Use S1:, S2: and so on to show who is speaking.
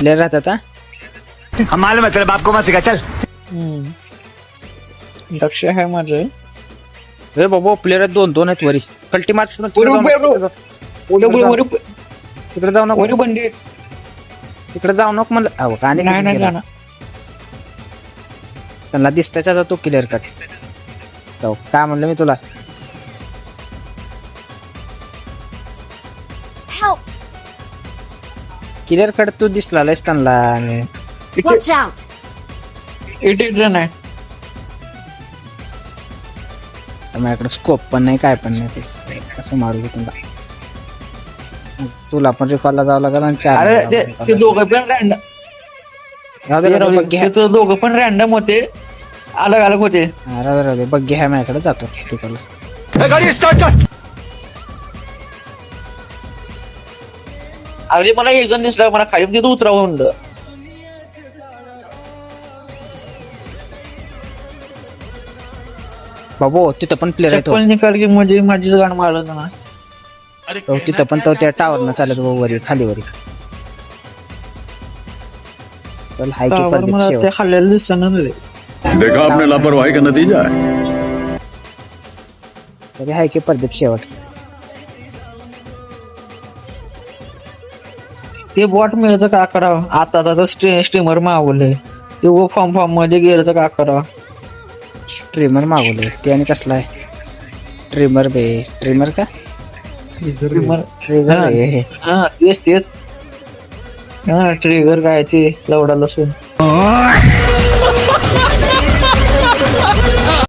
S1: Player राहतात हा.
S2: हम मालूम है तेरे बाप को मत सिखा चल।
S3: लक्ष आहे माझं.
S1: रे बाबा प्लेयर दोन दोन आहेत वरी. कल्टी मार्च तिकडे जाऊ नको.
S3: बंडी
S1: तिकडे जाऊ नको म्हणलं. अहो का आणि
S3: नाही
S1: गेला.
S3: जाणार.
S1: त्यांना दिसताच्या जातो क्लिअर कट. जाऊ काय म्हणलं मी तुला. क्लिअर कट तू दिसलास त्यांना.
S4: Watch out!
S3: इट जण आहे.
S1: माझ्याकडे स्कोप पण नाही काय पण नाही. ते कसं मारू घे तुला. तुला पण रिकॉलला जावं लागेल आणि
S3: अरे ते दोघं पण रॅन्डम दोघं पण रॅन्डम होते. अलग अलग होते.
S1: राहू दे बघ घ्या माझ्याकडे जातो रिकॉलला.
S2: गाड़ी स्टार्ट कर।
S3: अरे मला एक जण दिसला मला खाली तिथं उतरावं म्हणलं.
S1: बाबो तिथं पण प्लेअर आहे तो.
S3: चप्पल निकाल की म्हणजे माझीच गाण मारलं ना.
S1: तो तिथं पण तो त्या टावरनं चालत वरी खाली वरी. चल हाय की
S3: टावर मला
S1: पण
S3: त्या खाल्लेलं दिसना रे.
S5: देखा आपने लापरवाही का नतीजा है।
S1: तरी हाय की प्रदीप शेवट.
S3: ते बॉट मिळतं का करावं. आता स्ट्रीमर मागवले ते फॉर्म मध्ये गेलं तर का करावं.
S1: ट्रिमर मागवले ते आणि कसला आहे. ट्रिमर बे ट्रिमर का ट्रिगर
S3: हा तेच हा ट्रिगर काय ते लवडा लसूण.